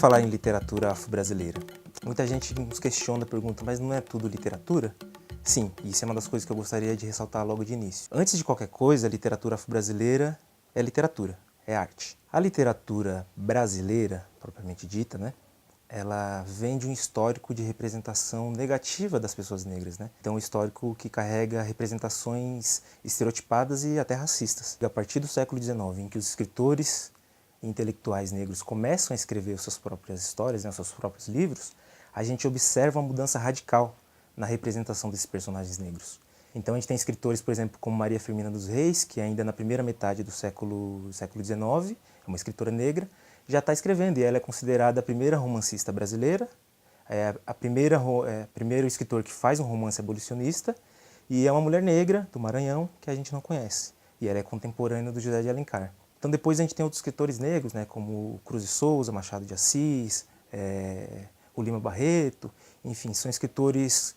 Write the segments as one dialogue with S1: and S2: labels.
S1: falar em literatura afro-brasileira? Muita gente nos questiona, pergunta, mas não é tudo literatura? Sim, isso é uma das coisas que eu gostaria de ressaltar logo de início. Antes de qualquer coisa, a literatura afro-brasileira é literatura, é arte. A literatura brasileira, propriamente dita, né? Ela vem de um histórico de representação negativa das pessoas negras, né? Então, um histórico que carrega representações estereotipadas e até racistas. A partir do século XIX, em que os escritores e intelectuais negros começam a escrever suas próprias histórias, né, seus próprios livros, a gente observa uma mudança radical na representação desses personagens negros. Então, a gente tem escritores, por exemplo, como Maria Firmina dos Reis, que ainda na primeira metade do século XIX, é uma escritora negra, já está escrevendo, e ela é considerada a primeira romancista brasileira, primeiro escritor que faz um romance abolicionista, e é uma mulher negra do Maranhão que a gente não conhece, e ela é contemporânea do José de Alencar. Então depois a gente tem outros escritores negros, né, como Cruz de Souza, Machado de Assis, o Lima Barreto, enfim, são escritores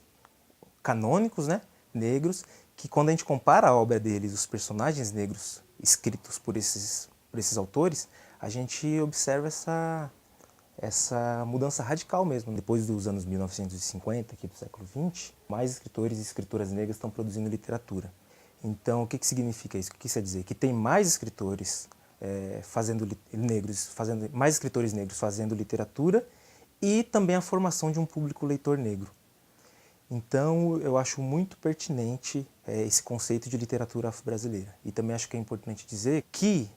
S1: canônicos, né, negros, que quando a gente compara a obra deles, os personagens negros escritos por esses autores, a gente observa essa mudança radical mesmo. Depois dos anos 1950, aqui do século XX, mais escritores e escritoras negras estão produzindo literatura. Então, o que significa isso? O que isso quer dizer? Que tem mais escritores mais escritores negros fazendo literatura e também a formação de um público leitor negro. Então, eu acho muito pertinente esse conceito de literatura afro-brasileira. E também acho que é importante dizer que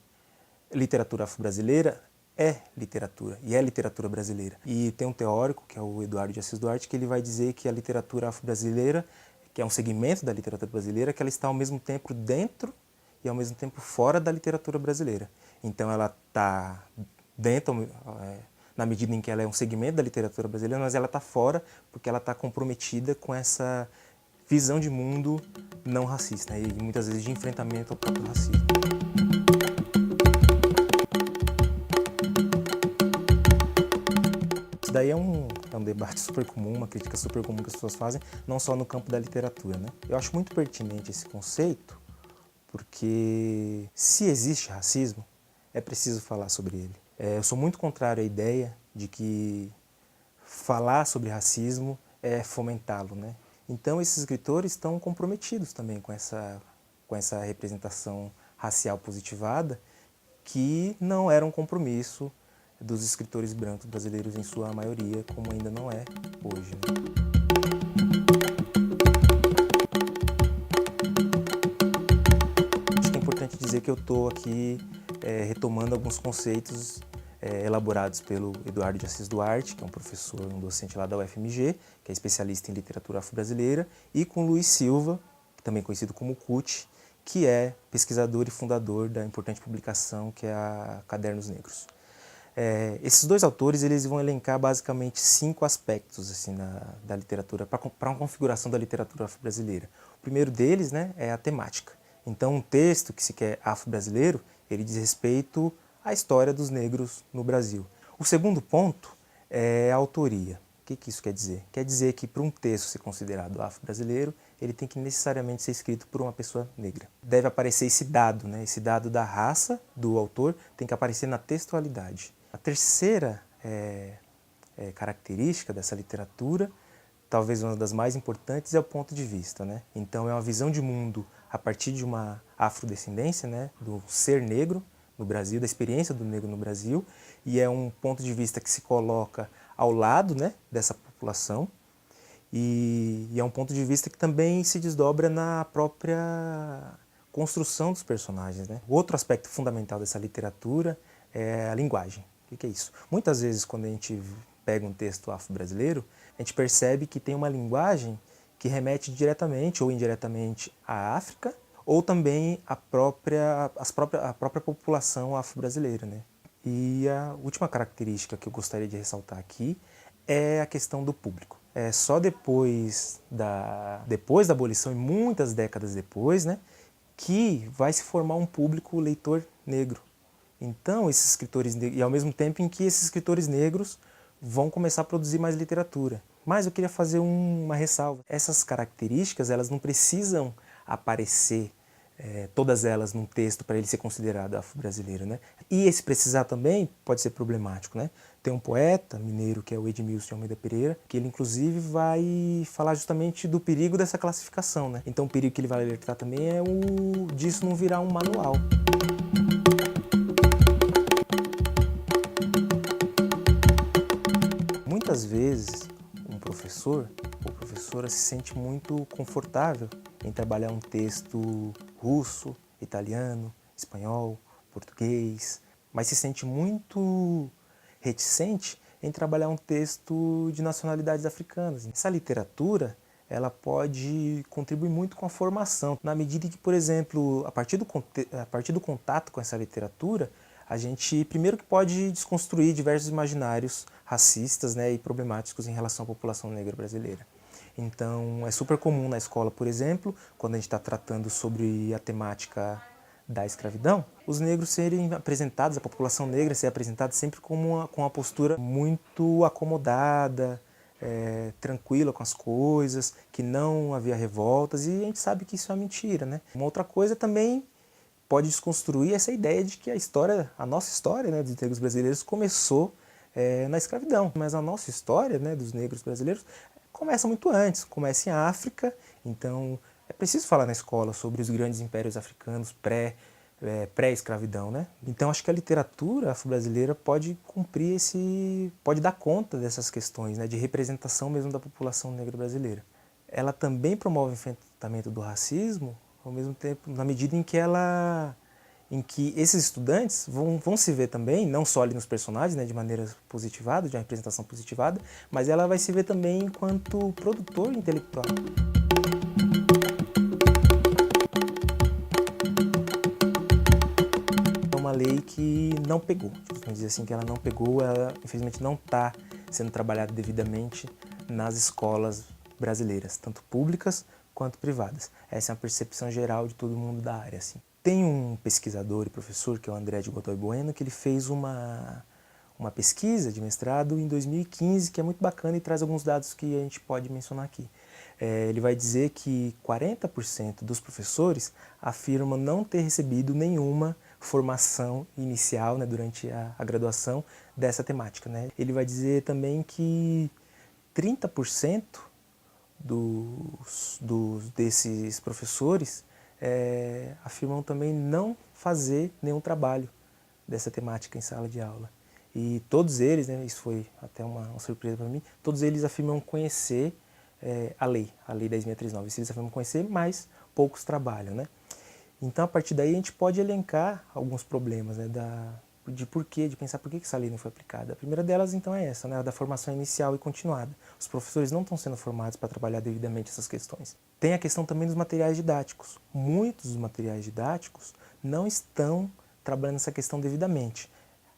S1: literatura afro-brasileira é literatura, e é literatura brasileira. E tem um teórico, que é o Eduardo de Assis Duarte, que ele vai dizer que a literatura afro-brasileira, que é um segmento da literatura brasileira, que ela está ao mesmo tempo dentro e ao mesmo tempo fora da literatura brasileira. Então ela está dentro, na medida em que ela é um segmento da literatura brasileira, mas ela está fora porque ela está comprometida com essa visão de mundo não racista, né? E muitas vezes de enfrentamento ao próprio racismo. Isso daí é um debate super comum, uma crítica super comum que as pessoas fazem, não só no campo da literatura, né? Eu acho muito pertinente esse conceito, porque se existe racismo, é preciso falar sobre ele. Eu sou muito contrário à ideia de que falar sobre racismo é fomentá-lo, né? Então esses escritores estão comprometidos também com essa representação racial positivada, que não era um compromisso dos escritores brancos brasileiros em sua maioria, como ainda não é hoje, né? Acho que é importante dizer que eu estou aqui retomando alguns conceitos elaborados pelo Eduardo de Assis Duarte, que é um professor, um docente lá da UFMG, que é especialista em literatura afro-brasileira, e com Luiz Silva, também conhecido como CUT, que é pesquisador e fundador da importante publicação que é a Cadernos Negros. Esses dois autores eles vão elencar basicamente 5 aspectos assim, da literatura, para uma configuração da literatura afro-brasileira. O primeiro deles, né, é a temática. Então, um texto que se quer afro-brasileiro, ele diz respeito à história dos negros no Brasil. O segundo ponto é a autoria. O que isso quer dizer? Quer dizer que para um texto ser considerado afro-brasileiro, ele tem que necessariamente ser escrito por uma pessoa negra. Deve aparecer esse dado, né? Esse dado da raça do autor tem que aparecer na textualidade. A terceira característica dessa literatura, talvez uma das mais importantes, é o ponto de vista, né? Então é uma visão de mundo a partir de uma afrodescendência, né? Do ser negro no Brasil, da experiência do negro no Brasil, e é um ponto de vista que se coloca ao lado, né, dessa população, e é um ponto de vista que também se desdobra na própria construção dos personagens, né? O outro aspecto fundamental dessa literatura é a linguagem. O que é isso? Muitas vezes, quando a gente pega um texto afro-brasileiro, a gente percebe que tem uma linguagem que remete diretamente ou indiretamente à África, ou também à própria população afro-brasileira, né? E a última característica que eu gostaria de ressaltar aqui é a questão do público. Só depois da abolição, e muitas décadas depois, né, que vai se formar um público leitor negro. Então, esses escritores negros, e ao mesmo tempo em que esses escritores negros vão começar a produzir mais literatura. Mas eu queria fazer uma ressalva. Essas características, elas não precisam aparecer todas elas num texto para ele ser considerado afro-brasileiro, né? E esse precisar também pode ser problemático, né? Tem um poeta mineiro que é o Edmilson de Almeida Pereira, que ele inclusive vai falar justamente do perigo dessa classificação, né? Então o perigo que ele vai alertar também é disso não virar um manual. Muitas vezes um professor ou professora se sente muito confortável em trabalhar um texto russo, italiano, espanhol, português, mas se sente muito reticente em trabalhar um texto de nacionalidades africanas. Essa literatura, ela pode contribuir muito com a formação, na medida que, por exemplo, a partir do contato com essa literatura, a gente, primeiro que pode desconstruir diversos imaginários racistas, né, e problemáticos em relação à população negra brasileira. Então, é super comum na escola, por exemplo, quando a gente está tratando sobre a temática da escravidão, os negros serem apresentados, a população negra ser apresentada sempre com uma postura muito acomodada, tranquila com as coisas, que não havia revoltas, e a gente sabe que isso é mentira, né? Uma outra coisa também pode desconstruir essa ideia de que a nossa história, né, dos negros brasileiros começou na escravidão. Mas a nossa história, né, dos negros brasileiros começa muito antes, começa em África, então é preciso falar na escola sobre os grandes impérios africanos pré-escravidão, né? Então acho que a literatura afro-brasileira pode pode dar conta dessas questões, né, de representação mesmo da população negra brasileira. Ela também promove o enfrentamento do racismo, ao mesmo tempo, na medida em que esses estudantes vão se ver também, não só ali nos personagens, né, de maneira positivada, de uma representação positivada, mas ela vai se ver também enquanto produtor intelectual. É uma lei que não pegou, vamos dizer assim, que ela não pegou, ela infelizmente não está sendo trabalhada devidamente nas escolas brasileiras, tanto públicas quanto privadas. Essa é uma percepção geral de todo mundo da área, assim. Tem um pesquisador e professor, que é o André de Godoy Bueno, que ele fez uma pesquisa de mestrado em 2015, que é muito bacana e traz alguns dados que a gente pode mencionar aqui. Ele vai dizer que 40% dos professores afirmam não ter recebido nenhuma formação inicial, né, durante a graduação dessa temática, né? Ele vai dizer também que 30% desses professores afirmam também não fazer nenhum trabalho dessa temática em sala de aula. E todos eles, né, isso foi até uma surpresa para mim, todos eles afirmam conhecer a lei 10.639. Eles afirmam conhecer, mas poucos trabalham, né? Então, a partir daí, a gente pode elencar alguns problemas, né, de pensar por que essa lei não foi aplicada. A primeira delas, então, é essa, né, a da formação inicial e continuada. Os professores não estão sendo formados para trabalhar devidamente essas questões. Tem a questão também dos materiais didáticos. Muitos dos materiais didáticos não estão trabalhando essa questão devidamente.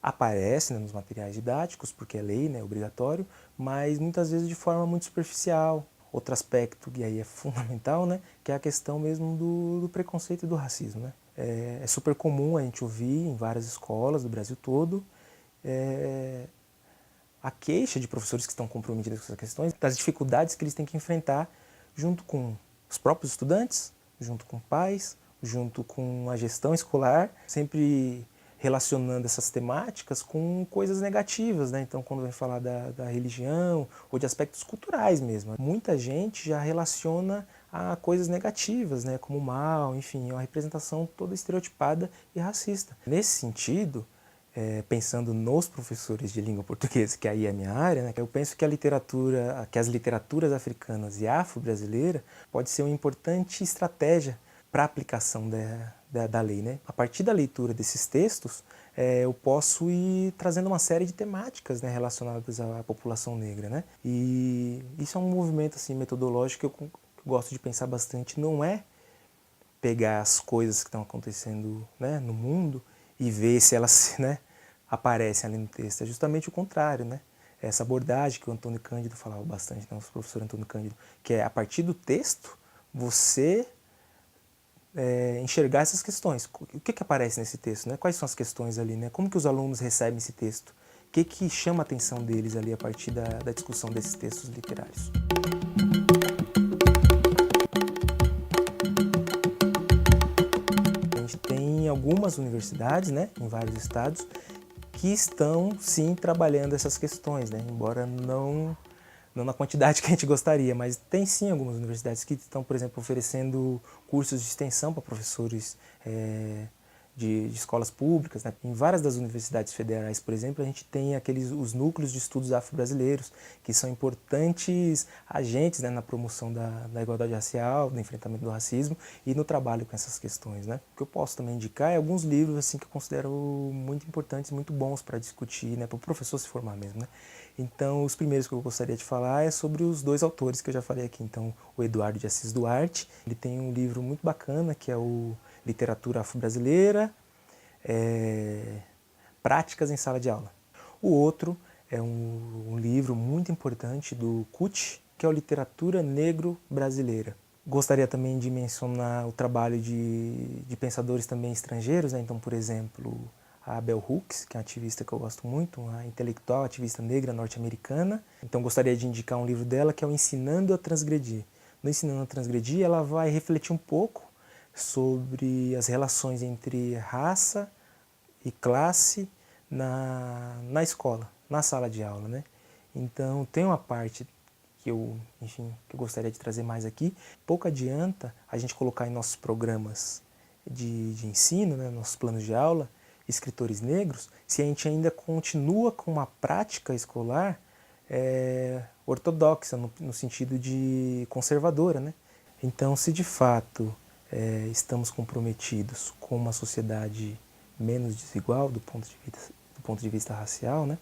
S1: Aparece, né, nos materiais didáticos, porque é lei, né, é obrigatório, mas muitas vezes de forma muito superficial. Outro aspecto que aí é fundamental, né, que é a questão mesmo do preconceito e do racismo, né? É super comum a gente ouvir em várias escolas do Brasil todo a queixa de professores que estão comprometidos com essas questões, das dificuldades que eles têm que enfrentar junto com os próprios estudantes, junto com pais, junto com a gestão escolar, sempre relacionando essas temáticas com coisas negativas, né? Então, quando vai falar da religião ou de aspectos culturais mesmo, muita gente já relaciona a coisas negativas, né? Como mal, enfim, é uma representação toda estereotipada e racista. Nesse sentido, pensando nos professores de língua portuguesa, que aí é a minha área, né? Eu penso que as literaturas africanas e afro-brasileira pode ser uma importante estratégia para a aplicação da lei, né? A partir da leitura desses textos, eu posso ir trazendo uma série de temáticas, né, relacionadas à população negra, né? E isso é um movimento assim, metodológico que eu gosto de pensar bastante. Não é pegar as coisas que estão acontecendo, né, no mundo e ver se elas, né, aparecem ali no texto. É justamente o contrário, né? Essa abordagem que o Antônio Cândido falava bastante, né, o professor Antônio Cândido, que é a partir do texto você enxergar essas questões. O que aparece nesse texto, né? Quais são as questões ali, né? Como que os alunos recebem esse texto? O que chama a atenção deles ali a partir da discussão desses textos literários? algumas universidades, né, em vários estados, que estão, sim, trabalhando essas questões, né, embora não na quantidade que a gente gostaria, mas tem sim algumas universidades que estão, por exemplo, oferecendo cursos de extensão para professores de escolas públicas, né? Em várias das universidades federais, por exemplo, a gente tem os núcleos de estudos afro-brasileiros, que são importantes agentes, né, na promoção da igualdade racial, do enfrentamento do racismo e no trabalho com essas questões, né? O que eu posso também indicar é alguns livros assim, que eu considero muito importantes, muito bons para discutir, né, para o professor se formar mesmo, né? Então, os primeiros que eu gostaria de falar é sobre os dois autores que eu já falei aqui. Então, o Eduardo de Assis Duarte, ele tem um livro muito bacana, que é o Literatura Afro-Brasileira, Práticas em Sala de Aula. O outro é um livro muito importante do CUT, que é o Literatura Negro-Brasileira. Gostaria também de mencionar o trabalho de pensadores também estrangeiros, né? Então, por exemplo, a Bell Hooks, que é uma ativista que eu gosto muito, uma intelectual, ativista negra norte-americana. Então gostaria de indicar um livro dela que é o Ensinando a Transgredir. No Ensinando a Transgredir, ela vai refletir um pouco sobre as relações entre raça e classe na escola, na sala de aula, né? Então tem uma parte que eu gostaria de trazer mais aqui. Pouco adianta a gente colocar em nossos programas de ensino, né, nossos planos de aula, escritores negros, se a gente ainda continua com uma prática escolar ortodoxa, no sentido de conservadora, né? Então, se de fato estamos comprometidos com uma sociedade menos desigual do ponto de vista racial, né,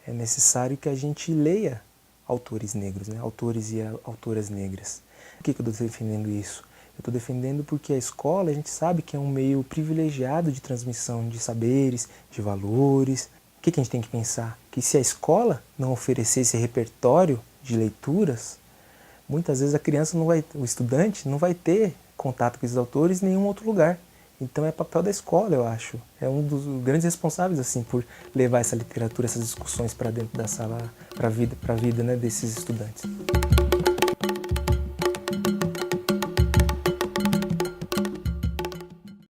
S1: é necessário que a gente leia autores negros, né, autores e autoras negras. Por que eu estou defendendo isso? Eu estou defendendo porque a escola, a gente sabe que é um meio privilegiado de transmissão de saberes, de valores. O que a gente tem que pensar? Que se a escola não oferecer esse repertório de leituras, muitas vezes a criança o estudante não vai ter contato com esses autores em nenhum outro lugar. Então é papel da escola, eu acho. É um dos grandes responsáveis assim por levar essa literatura, essas discussões para dentro da sala, para a vida, né, desses estudantes.